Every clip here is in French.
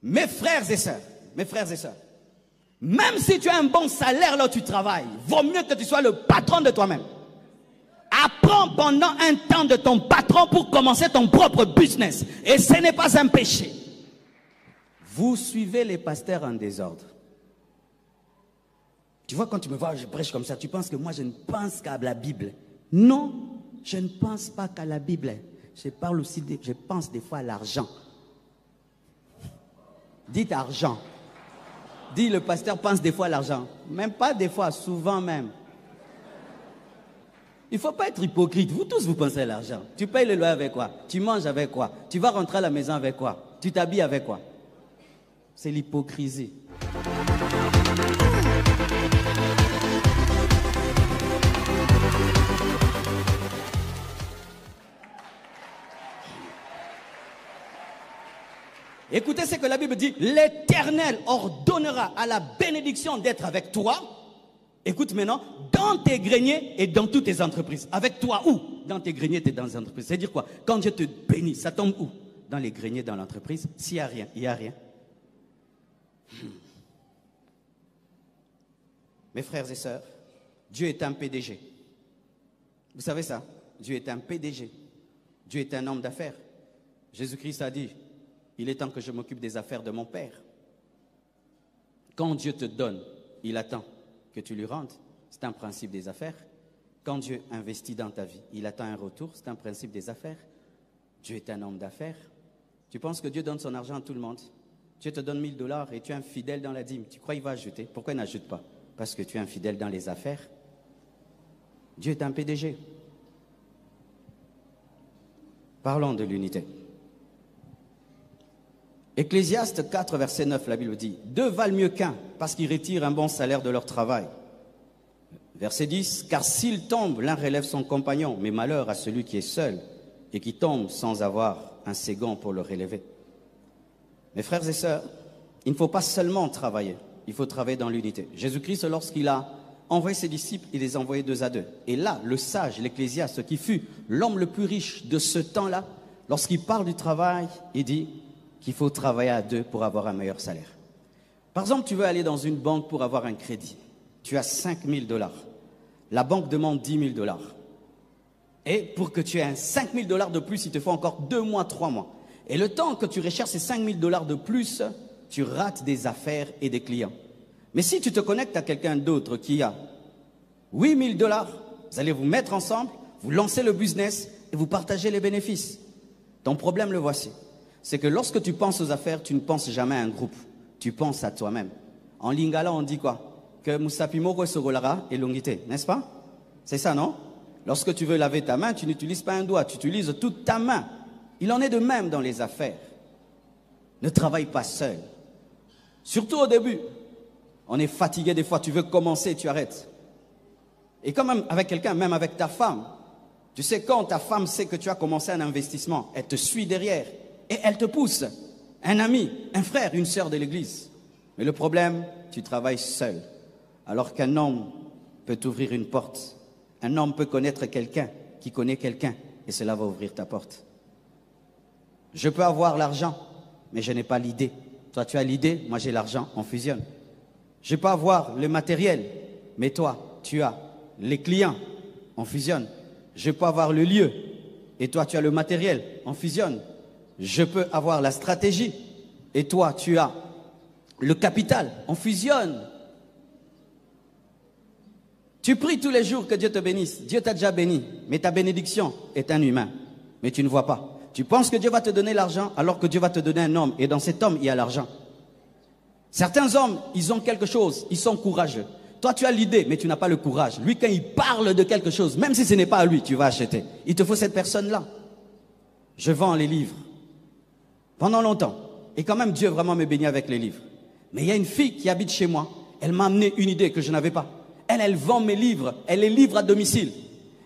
Mes frères et sœurs, même si tu as un bon salaire là où tu travailles, vaut mieux que tu sois le patron de toi-même. Apprends pendant un temps de ton patron pour commencer ton propre business. Et ce n'est pas un péché. Vous suivez les pasteurs en désordre. Tu vois, quand tu me vois, je prêche comme ça, tu penses que moi je ne pense qu'à la Bible. Non, je ne pense pas qu'à la Bible. Je pense des fois à l'argent. Dites argent. Dis, le pasteur pense des fois à l'argent. Même pas des fois, souvent même. Il ne faut pas être hypocrite. Vous tous, vous pensez à l'argent. Tu payes le loyer avec quoi? Tu manges avec quoi? Tu vas rentrer à la maison avec quoi? Tu t'habilles avec quoi? C'est l'hypocrisie. Écoutez ce que la Bible dit. L'Éternel ordonnera à la bénédiction d'être avec toi. Écoute maintenant, dans tes greniers et dans toutes tes entreprises. Avec toi où? Dans tes greniers et dans les entreprises. C'est-à-dire quoi? Quand Dieu te bénit, ça tombe où? Dans les greniers, dans l'entreprise. S'il n'y a rien, il n'y a rien. Mes frères et sœurs, Dieu est un PDG. Vous savez ça? Dieu est un PDG. Dieu est un homme d'affaires. Jésus-Christ a dit, il est temps que je m'occupe des affaires de mon Père. Quand Dieu te donne, il attend que tu lui rendes. C'est un principe des affaires. Quand Dieu investit dans ta vie, il attend un retour. C'est un principe des affaires. Dieu est un homme d'affaires. Tu penses que Dieu donne son argent à tout le monde? Dieu te donne 1 000 $ et tu es infidèle dans la dîme. Tu crois qu'il va ajouter? Pourquoi il n'ajoute pas? Parce que tu es infidèle dans les affaires. Dieu est un PDG. Parlons de l'unité. Ecclésiaste 4, verset 9, la Bible dit, 2 valent mieux qu'un, parce qu'ils retirent un bon salaire de leur travail. Verset 10, car s'il tombe, l'un relève son compagnon, mais malheur à celui qui est seul et qui tombe sans avoir un second pour le relever. Mes frères et sœurs, il ne faut pas seulement travailler, il faut travailler dans l'unité. Jésus-Christ, lorsqu'il a envoyé ses disciples, il les a envoyés 2 à 2. Et là, le sage, l'Ecclésiaste, qui fut l'homme le plus riche de ce temps-là, lorsqu'il parle du travail, il dit qu'il faut travailler à 2 pour avoir un meilleur salaire. Par exemple, tu veux aller dans une banque pour avoir un crédit. Tu as 5 000 $. La banque demande 10 000 $. Et pour que tu aies 5 000 $ de plus, il te faut encore 2 mois, 3 mois. Et le temps que tu recherches ces 5 000 $ de plus, tu rates des affaires et des clients. Mais si tu te connectes à quelqu'un d'autre qui a 8 000 $, vous allez vous mettre ensemble, vous lancez le business et vous partagez les bénéfices. Ton problème, le voici. C'est que lorsque tu penses aux affaires, tu ne penses jamais à un groupe. Tu penses à toi-même. En lingala, on dit quoi? Que Musapimoko Sogolara et Longité, n'est-ce pas? C'est ça, non? Lorsque tu veux laver ta main, tu n'utilises pas un doigt, tu utilises toute ta main. Il en est de même dans les affaires. Ne travaille pas seul. Surtout au début. On est fatigué des fois, tu veux commencer, tu arrêtes. Et quand même avec quelqu'un, même avec ta femme, tu sais, quand ta femme sait que tu as commencé un investissement, elle te suit derrière. Et elle te pousse, un ami, un frère, une sœur de l'église. Mais le problème, tu travailles seul. Alors qu'un homme peut t'ouvrir une porte. Un homme peut connaître quelqu'un qui connaît quelqu'un. Et cela va ouvrir ta porte. Je peux avoir l'argent, mais je n'ai pas l'idée. Toi, tu as l'idée, moi j'ai l'argent, on fusionne. Je peux avoir le matériel, mais toi, tu as les clients, on fusionne. Je peux avoir le lieu, et toi, tu as le matériel, on fusionne. Je peux avoir la stratégie et toi, tu as le capital. On fusionne. Tu pries tous les jours que Dieu te bénisse. Dieu t'a déjà béni, mais ta bénédiction est un humain. Mais tu ne vois pas. Tu penses que Dieu va te donner l'argent alors que Dieu va te donner un homme. Et dans cet homme, il y a l'argent. Certains hommes, ils ont quelque chose. Ils sont courageux. Toi, tu as l'idée, mais tu n'as pas le courage. Lui, quand il parle de quelque chose, même si ce n'est pas à lui, tu vas acheter. Il te faut cette personne-là. Je vends les livres. Pendant longtemps. Et quand même, Dieu vraiment me bénit avec les livres. Mais il y a une fille qui habite chez moi. Elle m'a amené une idée que je n'avais pas. Elle vend mes livres. Elle les livre à domicile.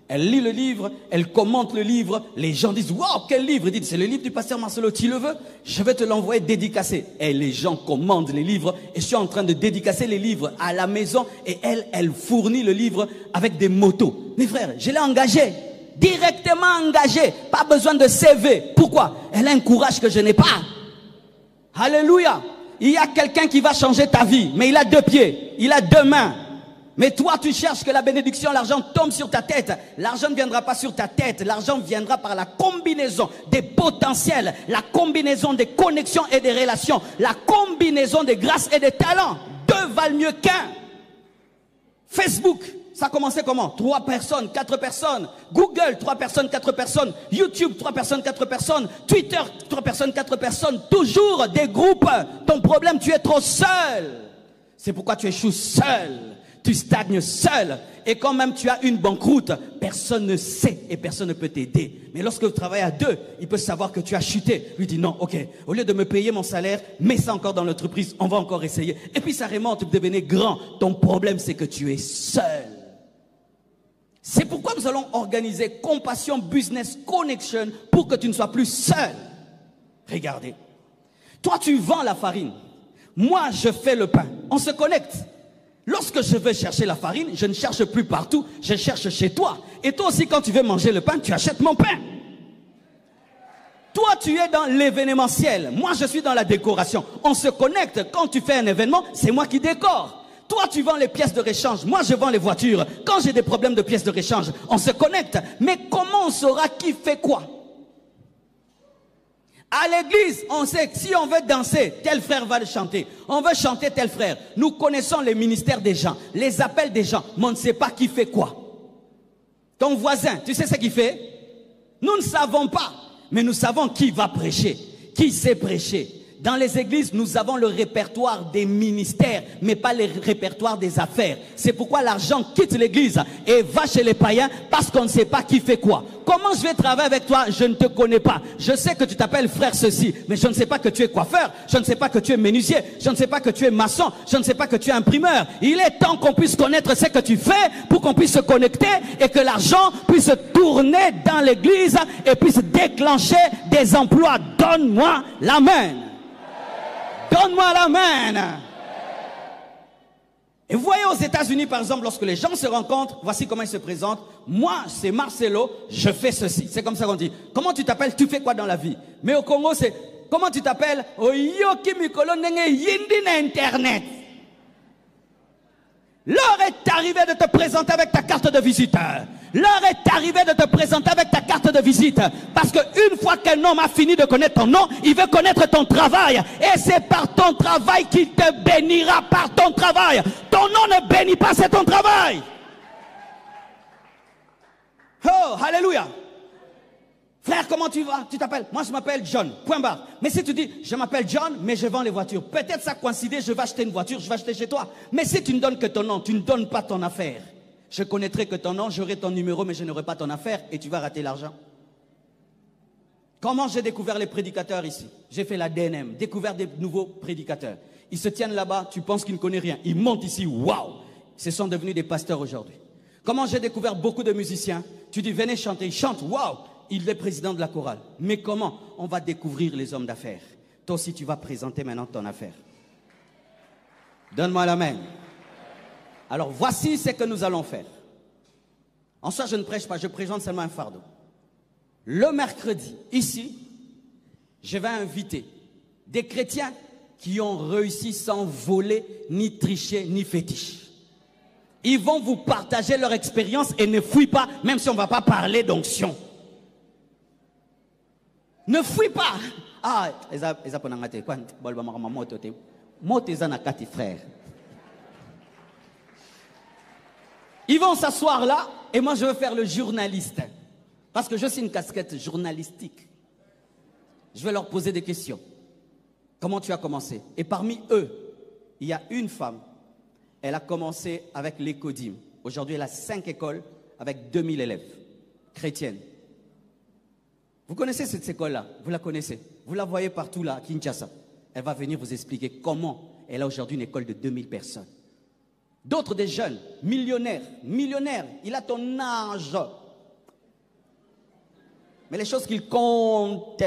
Elle lit le livre, elle commente le livre. Les gens disent, waouh, quel livre? Ils disent, c'est le livre du pasteur Marcelo, tu le veux? Je vais te l'envoyer dédicacé. Et les gens commandent les livres. Et je suis en train de dédicacer les livres à la maison. Et elle fournit le livre avec des motos. Mes frères, je l'ai engagée. Directement engagée. Pas besoin de CV. Pourquoi? Elle a un courage que je n'ai pas. Alléluia. Il y a quelqu'un qui va changer ta vie, mais il a 2 pieds, il a 2 mains. Mais toi, tu cherches que la bénédiction, l'argent tombe sur ta tête. L'argent ne viendra pas sur ta tête. L'argent viendra par la combinaison des potentiels, la combinaison des connexions et des relations, la combinaison des grâces et des talents. 2 valent mieux qu'un. Facebook, ça a commencé comment? 3 personnes, 4 personnes. Google, 3 personnes, 4 personnes. YouTube, 3 personnes, 4 personnes. Twitter, 3 personnes, 4 personnes. Toujours des groupes. Ton problème, tu es trop seul. C'est pourquoi tu échoues seul. Tu stagnes seul. Et quand même tu as une banqueroute, personne ne sait et personne ne peut t'aider. Mais lorsque vous travaillez à 2, il peut savoir que tu as chuté. Lui dit non, ok, au lieu de me payer mon salaire, mets ça encore dans l'entreprise, on va encore essayer. Et puis ça remonte, vous devenez grand. Ton problème, c'est que tu es seul. C'est pourquoi nous allons organiser Compassion Business Connection pour que tu ne sois plus seul. Regardez. Toi, tu vends la farine. Moi, je fais le pain. On se connecte. Lorsque je veux chercher la farine, je ne cherche plus partout, je cherche chez toi. Et toi aussi, quand tu veux manger le pain, tu achètes mon pain. Toi, tu es dans l'événementiel. Moi, je suis dans la décoration. On se connecte. Quand tu fais un événement, c'est moi qui décore. Toi, tu vends les pièces de réchange. Moi, je vends les voitures. Quand j'ai des problèmes de pièces de réchange, on se connecte. Mais comment on saura qui fait quoi? À l'église, on sait que si on veut danser, tel frère va le chanter. On veut chanter tel frère. Nous connaissons les ministères des gens, les appels des gens, mais on ne sait pas qui fait quoi. Ton voisin, tu sais ce qu'il fait? Nous ne savons pas, mais nous savons qui va prêcher, qui sait prêcher. Dans les églises, nous avons le répertoire des ministères, mais pas le répertoire des affaires. C'est pourquoi l'argent quitte l'église et va chez les païens parce qu'on ne sait pas qui fait quoi. Comment je vais travailler avec toi? Je ne te connais pas. Je sais que tu t'appelles frère ceci, mais je ne sais pas que tu es coiffeur. Je ne sais pas que tu es menuisier. Je ne sais pas que tu es maçon. Je ne sais pas que tu es imprimeur. Il est temps qu'on puisse connaître ce que tu fais pour qu'on puisse se connecter et que l'argent puisse tourner dans l'église et puisse déclencher des emplois. Donne-moi l'amen. Donne-moi l'amen. Et vous voyez aux États-Unis, par exemple, lorsque les gens se rencontrent, voici comment ils se présentent. Moi, c'est Marcelo, je fais ceci. C'est comme ça qu'on dit. Comment tu t'appelles? Tu fais quoi dans la vie? Mais au Congo, c'est comment tu t'appelles? Oyoki Mikolo Nenge Yindi na Internet. L'heure est arrivée de te présenter avec ta carte de visite. L'heure est arrivée de te présenter avec ta carte de visite. Parce qu'une fois qu'un homme a fini de connaître ton nom, il veut connaître ton travail. Et c'est par ton travail qu'il te bénira, par ton travail. Ton nom ne bénit pas, c'est ton travail. Oh, alléluia. Frère, comment tu vas? Tu t'appelles? Moi, je m'appelle John. Point barre. Mais si tu dis, je m'appelle John, mais je vends les voitures. Peut-être ça coïncide, je vais acheter une voiture, je vais acheter chez toi. Mais si tu ne donnes que ton nom, tu ne donnes pas ton affaire. Je connaîtrai que ton nom, j'aurai ton numéro, mais je n'aurai pas ton affaire et tu vas rater l'argent. Comment j'ai découvert les prédicateurs ici? J'ai fait la DNM, découvert des nouveaux prédicateurs. Ils se tiennent là-bas, tu penses qu'ils ne connaissent rien. Ils montent ici, waouh! Ils se sont devenus des pasteurs aujourd'hui. Comment j'ai découvert beaucoup de musiciens? Tu dis, venez chanter, ils chantent, waouh! Il est président de la chorale. Mais comment? On va découvrir les hommes d'affaires. Toi aussi, tu vas présenter maintenant ton affaire. Donne-moi la main. Alors, voici ce que nous allons faire. En soi, je ne prêche pas, je présente seulement un fardeau. Le mercredi, ici, je vais inviter des chrétiens qui ont réussi sans voler, ni tricher, ni fétiche. Ils vont vous partager leur expérience et ne fuis pas, même si on ne va pas parler d'onction. Ne fuis pas. Ah, frère. Ils vont s'asseoir là et moi je veux faire le journaliste. Parce que je suis une casquette journalistique. Je vais leur poser des questions. Comment tu as commencé? Et parmi eux, il y a une femme. Elle a commencé avec l'Écodim. Aujourd'hui, elle a 5 écoles avec 2000 élèves chrétiennes. Vous connaissez cette école-là? Vous la connaissez? Vous la voyez partout là, à Kinshasa. Elle va venir vous expliquer comment elle a aujourd'hui une école de 2000 personnes. D'autres des jeunes, millionnaires, il a ton âge. Mais les choses qu'il compte,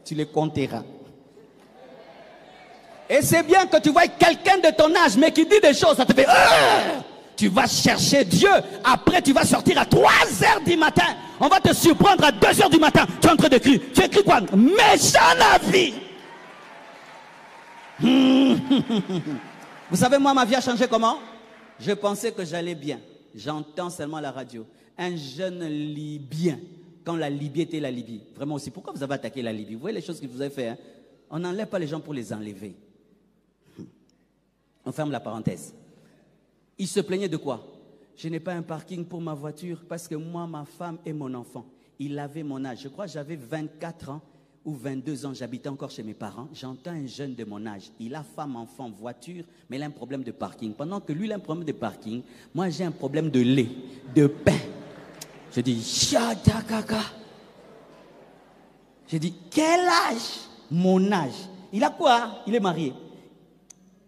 tu les compteras. Et c'est bien que tu vois quelqu'un de ton âge, mais qui dit des choses, ça te fait... Tu vas chercher Dieu. Après, tu vas sortir à 3 heures du matin. On va te surprendre à 2 heures du matin. Tu es en train d'écrire. Tu écris quoi? Méchant la vie. Vous savez, moi, ma vie a changé comment? Je pensais que j'allais bien. J'entends seulement la radio. Un jeune Libyen, quand la Libye était la Libye. Vraiment aussi, pourquoi vous avez attaqué la Libye? Vous voyez les choses que vous avez fait, hein? On n'enlève pas les gens pour les enlever. On ferme la parenthèse. Il se plaignait de quoi? Je n'ai pas un parking pour ma voiture parce que moi, ma femme et mon enfant. Il avait mon âge. Je crois que j'avais 24 ans ou 22 ans. J'habitais encore chez mes parents. J'entends un jeune de mon âge. Il a femme, enfant, voiture, mais il a un problème de parking. Pendant que lui, il a un problème de parking, moi, j'ai un problème de lait, de pain. Je dis, Shadakaka. Je dis, quel âge? Mon âge. Il a quoi? Il est marié.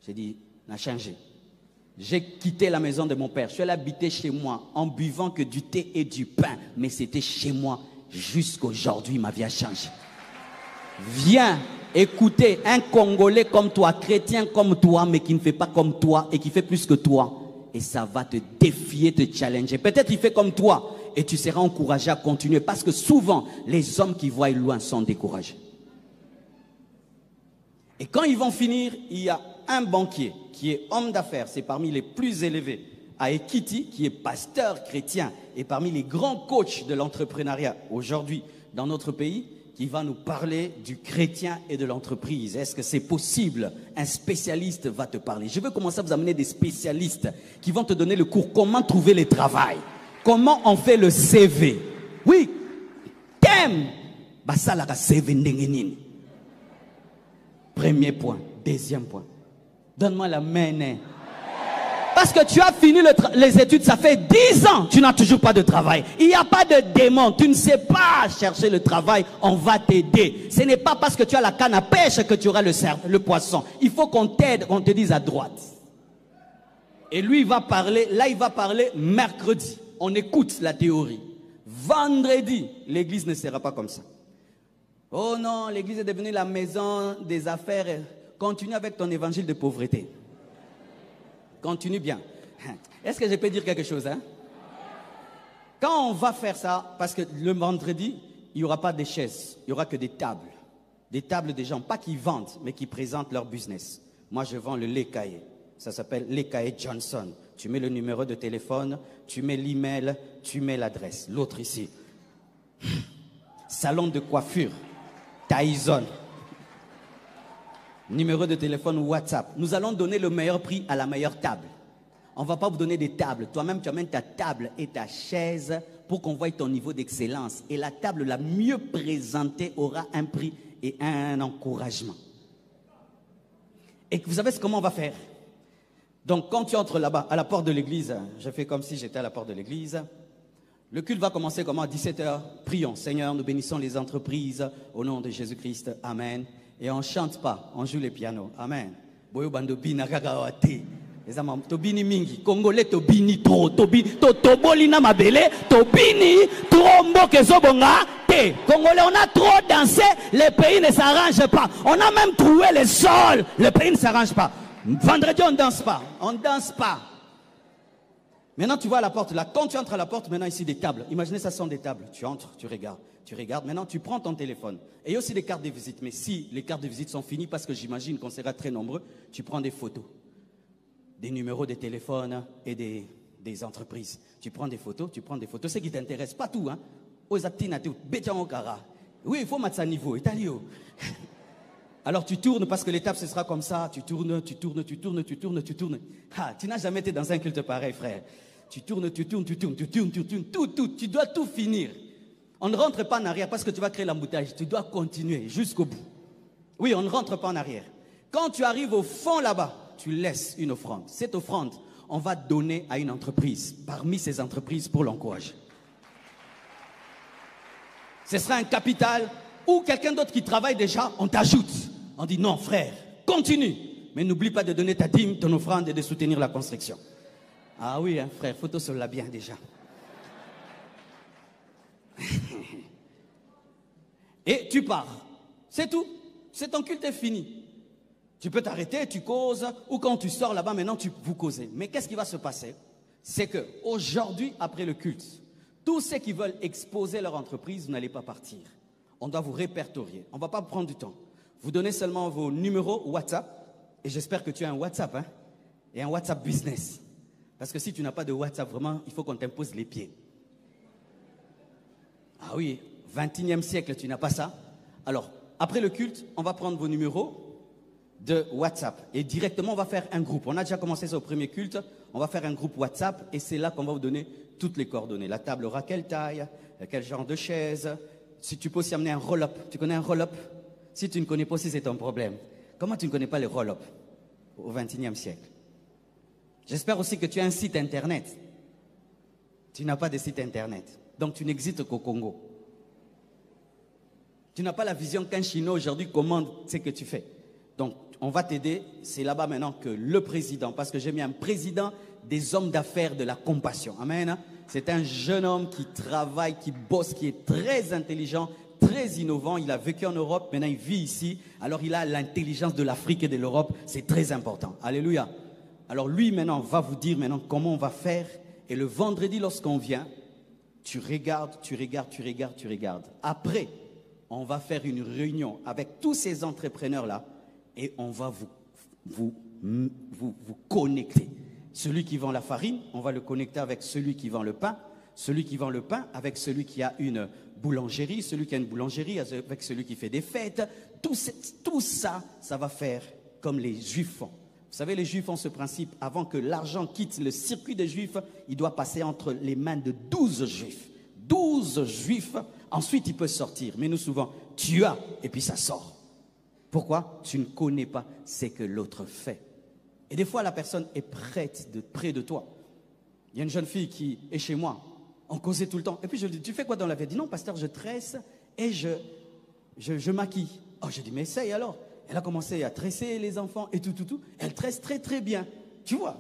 J'ai dit, on a changé. J'ai quitté la maison de mon père. Je suis allé habiter chez moi en buvant que du thé et du pain. Mais c'était chez moi jusqu'aujourd'hui. Ma vie a changé. Viens écouter un Congolais comme toi, chrétien comme toi, mais qui ne fait pas comme toi et qui fait plus que toi. Et ça va te défier, te challenger. Peut-être il fait comme toi et tu seras encouragé à continuer. Parce que souvent, les hommes qui voient loin sont découragés. Et quand ils vont finir, il y a un banquier qui est homme d'affaires, c'est parmi les plus élevés, à Ekiti, qui est pasteur chrétien et parmi les grands coachs de l'entrepreneuriat aujourd'hui dans notre pays, qui va nous parler du chrétien et de l'entreprise. Est-ce que c'est possible? Un spécialiste va te parler. Je veux commencer à vous amener des spécialistes qui vont te donner le cours. Comment trouver le travail? Comment on fait le CV? Oui, thème. Basalaka CV ndengenini. Premier point. Deuxième point. Donne-moi la main. Parce que tu as fini les études, ça fait 10 ans, tu n'as toujours pas de travail. Il n'y a pas de démon, tu ne sais pas chercher le travail, on va t'aider. Ce n'est pas parce que tu as la canne à pêche que tu auras le poisson. Il faut qu'on t'aide, qu'on te dise à droite. Et lui, il va parler, là il va parler mercredi. On écoute la théorie. Vendredi, l'église ne sera pas comme ça. Oh non, l'église est devenue la maison des affaires. Continue avec ton évangile de pauvreté. Continue bien. Est-ce que je peux dire quelque chose, hein? Quand on va faire ça, parce que le vendredi, il n'y aura pas de chaises, il n'y aura que des tables. Des tables des gens, pas qui vendent, mais qui présentent leur business. Moi, je vends le lait caillé. Ça s'appelle lait caillé Johnson. Tu mets le numéro de téléphone, tu mets l'email, tu mets l'adresse. L'autre ici. Salon de coiffure. Tyson. Numéro de téléphone WhatsApp. Nous allons donner le meilleur prix à la meilleure table. On ne va pas vous donner des tables. Toi-même, tu amènes ta table et ta chaise pour qu'on voie ton niveau d'excellence. Et la table la mieux présentée aura un prix et un encouragement. Et vous savez comment on va faire? Donc, quand tu entres là-bas, à la porte de l'église, je fais comme si j'étais à la porte de l'église. Le culte va commencer comment? À 17h. Prions. Seigneur, nous bénissons les entreprises au nom de Jésus-Christ. Amen. Et on ne chante pas, on joue les pianos. Amen. Boyo bandobi nakakawate. Tobini mingi. Congolais tobini trop. Toboli na mabele. Tobini trop mboke zobonga. Te. Congolais, on a trop dansé. Le pays ne s'arrange pas. On a même trouvé le sol. Le pays ne s'arrange pas. Vendredi, on ne danse pas. On ne danse pas. Maintenant, tu vois à la porte là. Quand tu entres à la porte, maintenant ici des tables. Imaginez, ça sont des tables. Tu entres, tu regardes. Tu regardes, maintenant tu prends ton téléphone. Et il y a aussi des cartes de visite. Mais si les cartes de visite sont finies, parce que j'imagine qu'on sera très nombreux, tu prends des photos. Des numéros de téléphone et des entreprises. Tu prends des photos. Ce qui t'intéresse, pas tout. Hein. Oui, il faut mettre ça à niveau. Alors tu tournes parce que l'étape ce sera comme ça. Tu tournes. Ah, tu n'as jamais été dans un culte pareil, frère. Tu tournes. Tout. Tu dois tout finir. On ne rentre pas en arrière parce que tu vas créer l'embouteillage. Tu dois continuer jusqu'au bout. Oui, on ne rentre pas en arrière. Quand tu arrives au fond là-bas, tu laisses une offrande. Cette offrande, on va donner à une entreprise. Parmi ces entreprises pour l'encourager. Ce sera un capital ou quelqu'un d'autre qui travaille déjà, on t'ajoute. On dit non, frère, continue. Mais n'oublie pas de donner ta dîme, ton offrande et de soutenir la construction. Ah oui, hein, frère, photo sur la bien déjà. Et tu pars. C'est tout. C'est ton culte est fini. Tu peux t'arrêter, tu causes, ou quand tu sors là-bas, maintenant vous causez. Mais qu'est-ce qui va se passer? C'est que aujourd'hui, après le culte, tous ceux qui veulent exposer leur entreprise, vous n'allez pas partir. On doit vous répertorier. On ne va pas prendre du temps. Vous donnez seulement vos numéros WhatsApp. Et j'espère que tu as un WhatsApp, hein, et un WhatsApp business. Parce que si tu n'as pas de WhatsApp, vraiment, il faut qu'on t'impose les pieds. Ah oui, 21e siècle, tu n'as pas ça. Alors, après le culte, on va prendre vos numéros de WhatsApp. Et directement, on va faire un groupe. On a déjà commencé ça au premier culte. On va faire un groupe WhatsApp et c'est là qu'on va vous donner toutes les coordonnées. La table aura quelle taille, quel genre de chaise. Si tu peux aussi amener un roll-up. Tu connais un roll-up? Si tu ne connais pas aussi, c'est ton problème. Comment tu ne connais pas les roll-up au XXIe siècle? J'espère aussi que tu as un site internet. Tu n'as pas de site internet. Donc tu n'existes qu'au Congo. Tu n'as pas la vision qu'un Chinois aujourd'hui commande ce que tu fais. Donc on va t'aider. C'est là-bas maintenant que le président, parce que j'ai mis un président des hommes d'affaires de la compassion. Amen. C'est un jeune homme qui travaille, qui bosse, qui est très intelligent, très innovant. Il a vécu en Europe, maintenant il vit ici. Alors il a l'intelligence de l'Afrique et de l'Europe. C'est très important. Alléluia. Alors lui maintenant va vous dire maintenant comment on va faire. Et le vendredi lorsqu'on vient, tu regardes. Après, on va faire une réunion avec tous ces entrepreneurs-là et on va vous connecter. Celui qui vend la farine, on va le connecter avec celui qui vend le pain. Celui qui vend le pain avec celui qui a une boulangerie. Celui qui a une boulangerie avec celui qui fait des fêtes. Tout ça, ça va faire comme les Juifs font. Vous savez, les Juifs ont ce principe. Avant que l'argent quitte le circuit des Juifs, il doit passer entre les mains de 12 Juifs. 12 Juifs, ensuite il peut sortir. Mais nous souvent, tu as, et puis ça sort. Pourquoi? Tu ne connais pas ce que l'autre fait. Et des fois, la personne est près de toi. Il y a une jeune fille qui est chez moi. On causait tout le temps. Et puis je lui dis, tu fais quoi dans la vie? Elle dit, non, pasteur, je tresse et je maquille. Oh, j'ai dit, mais essaye alors. Elle a commencé à tresser les enfants et tout. Elle tresse très, très bien. Tu vois,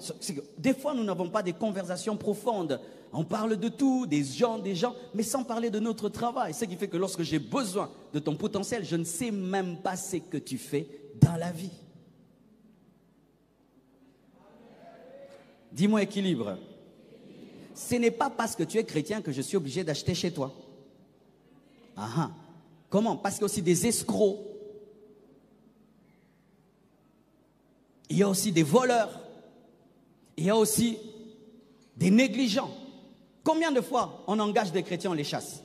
des fois, nous n'avons pas des conversations profondes. On parle de tout, des gens, mais sans parler de notre travail. Ce qui fait que lorsque j'ai besoin de ton potentiel, je ne sais même pas ce que tu fais dans la vie. Dis-moi équilibre. Ce n'est pas parce que tu es chrétien que je suis obligé d'acheter chez toi. Ah, comment? Parce qu'il y a aussi des escrocs. Il y a aussi des voleurs. Il y a aussi des négligents. Combien de fois on engage des chrétiens, on les chasse?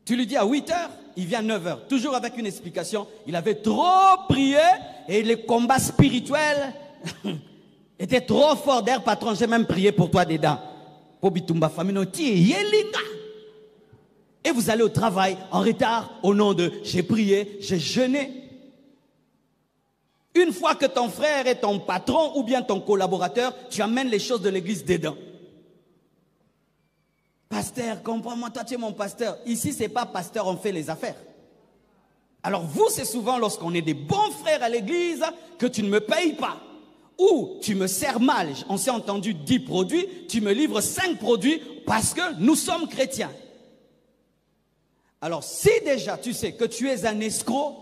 Tu lui dis à 8 h, il vient à 9 h. Toujours avec une explication. Il avait trop prié et les combats spirituels étaient trop forts. D'ailleurs, patron, j'ai même prié pour toi dedans. Et vous allez au travail en retard au nom de j'ai prié, j'ai jeûné. Une fois que ton frère est ton patron ou bien ton collaborateur, tu amènes les choses de l'église dedans. Pasteur, comprends-moi, toi tu es mon pasteur. Ici, ce n'est pas pasteur, on fait les affaires. Alors vous, c'est souvent lorsqu'on est des bons frères à l'église que tu ne me payes pas. Ou tu me sers mal, on s'est entendu 10 produits, tu me livres 5 produits parce que nous sommes chrétiens. Alors si déjà tu sais que tu es un escroc,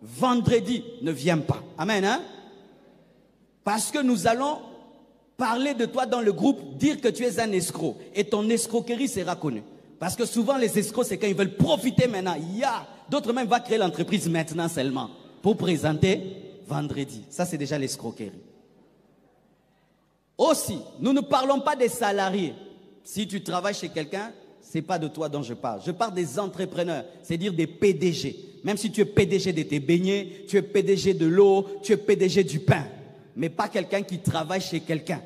vendredi ne viens pas. Amen, hein? Parce que nous allons parler de toi dans le groupe, dire que tu es un escroc. Et ton escroquerie sera connue. Parce que souvent les escrocs, c'est quand ils veulent profiter maintenant. D'autres même vont créer l'entreprise maintenant seulement pour présenter vendredi. Ça, c'est déjà l'escroquerie. Aussi, nous ne parlons pas des salariés. Si tu travailles chez quelqu'un, ce n'est pas de toi dont je parle. Je parle des entrepreneurs, c'est-à-dire des PDG. Même si tu es PDG de tes beignets, tu es PDG de l'eau, tu es PDG du pain. Mais pas quelqu'un qui travaille chez quelqu'un.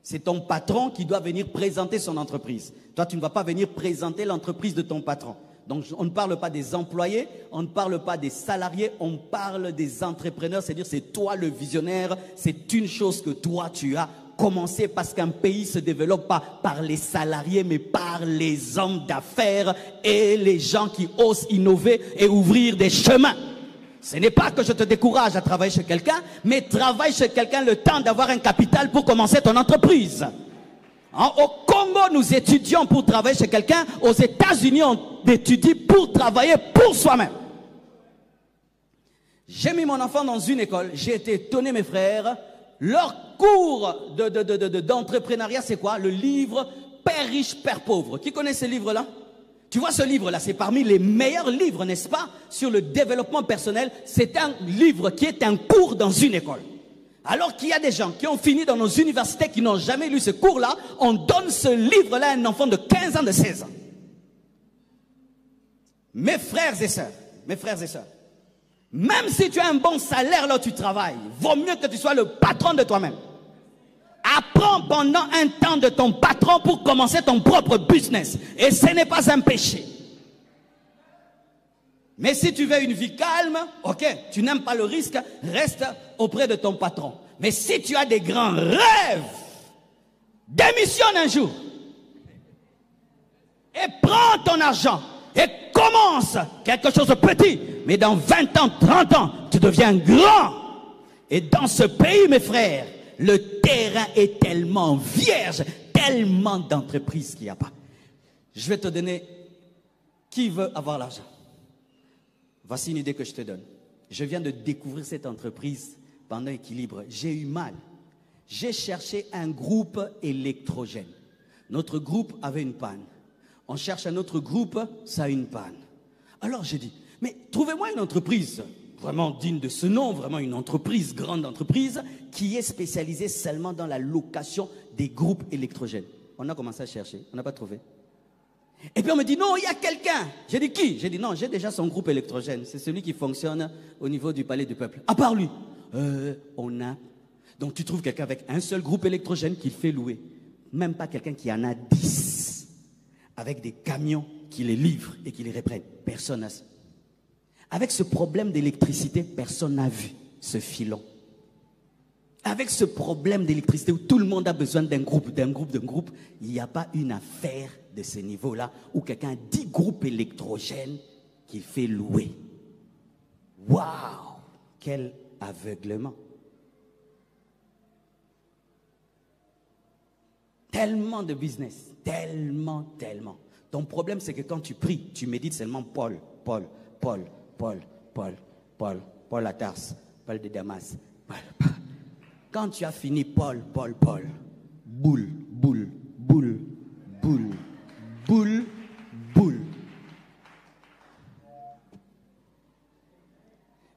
C'est ton patron qui doit venir présenter son entreprise. Toi, tu ne vas pas venir présenter l'entreprise de ton patron. Donc, on ne parle pas des employés, on ne parle pas des salariés, on parle des entrepreneurs. C'est-à-dire, c'est toi le visionnaire, c'est une chose que toi, tu as commencé parce qu'un pays ne se développe pas par les salariés, mais par les hommes d'affaires et les gens qui osent innover et ouvrir des chemins. Ce n'est pas que je te décourage à travailler chez quelqu'un, mais travaille chez quelqu'un le temps d'avoir un capital pour commencer ton entreprise. Au Congo, nous étudions pour travailler chez quelqu'un. Aux États-Unis, on étudie pour travailler pour soi-même. J'ai mis mon enfant dans une école. J'ai été étonné, mes frères. Leur cours d'entrepreneuriat, c'est quoi? Le livre Père riche, Père pauvre. Qui connaît ce livre-là? Tu vois ce livre-là, c'est parmi les meilleurs livres, n'est-ce pas? Sur le développement personnel. C'est un livre qui est un cours dans une école. Alors qu'il y a des gens qui ont fini dans nos universités qui n'ont jamais lu ce cours-là, on donne ce livre-là à un enfant de 15 ans, de 16 ans. Mes frères et sœurs, même si tu as un bon salaire là où tu travailles, vaut mieux que tu sois le patron de toi-même. Apprends pendant un temps de ton patron pour commencer ton propre business. Et ce n'est pas un péché. Mais si tu veux une vie calme, ok, tu n'aimes pas le risque, reste auprès de ton patron. Mais si tu as des grands rêves, démissionne un jour. Et prends ton argent. Et commence quelque chose de petit. Mais dans 20 ans, 30 ans, tu deviens grand. Et dans ce pays, mes frères, le terrain est tellement vierge, tellement d'entreprises qu'il n'y a pas. Je vais te donner qui veut avoir l'argent. Voici une idée que je te donne. Je viens de découvrir cette entreprise pendant Équilibre. J'ai eu mal. J'ai cherché un groupe électrogène. Notre groupe avait une panne. On cherche un autre groupe, ça a une panne. Alors j'ai dit, mais trouvez-moi une entreprise vraiment digne de ce nom, vraiment une entreprise, grande entreprise, qui est spécialisée seulement dans la location des groupes électrogènes. On a commencé à chercher, on n'a pas trouvé. Et puis on me dit, non, il y a quelqu'un. J'ai dit, qui? J'ai dit, non, j'ai déjà son groupe électrogène. C'est celui qui fonctionne au niveau du palais du peuple. À part lui, on a... Donc tu trouves quelqu'un avec un seul groupe électrogène qu'il fait louer. Même pas quelqu'un qui en a 10. Avec des camions qui les livrent et qui les reprennent. Personne n'a ça. Avec ce problème d'électricité, personne n'a vu ce filon. Avec ce problème d'électricité où tout le monde a besoin d'un groupe, il n'y a pas une affaire de ce niveau-là où quelqu'un a 10 groupes électrogènes qu'il fait louer. Waouh! Quel aveuglement! Tellement de business, tellement. Ton problème, c'est que quand tu pries, tu médites seulement Paul à Tarse, Paul de Damas. Quand tu as fini Paul, boule.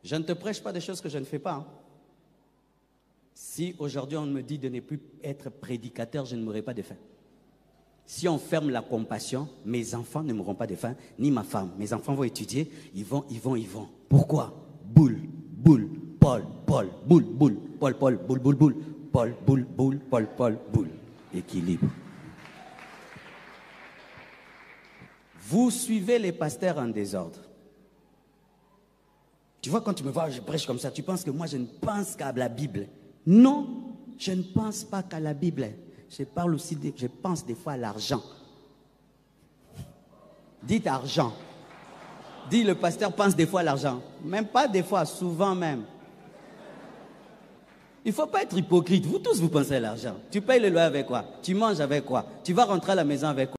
Je ne te prêche pas des choses que je ne fais pas. Hein. Si aujourd'hui on me dit de ne plus être prédicateur, je ne mourrai pas de faim. Si on ferme la compassion, mes enfants ne mourront pas de faim, ni ma femme. Mes enfants vont étudier, ils vont. Pourquoi? Boule, Paul, boule, Paul, boule. Équilibre. Vous suivez les pasteurs en désordre. Tu vois, quand tu me vois, je prêche comme ça, tu penses que moi je ne pense qu'à la Bible. Non, je ne pense pas qu'à la Bible. Je pense des fois à l'argent. Dites argent. Dis, le pasteur pense des fois à l'argent. Même pas des fois, souvent même. Il ne faut pas être hypocrite. Vous tous, vous pensez à l'argent. Tu payes le loyer avec quoi? Tu manges avec quoi? Tu vas rentrer à la maison avec quoi?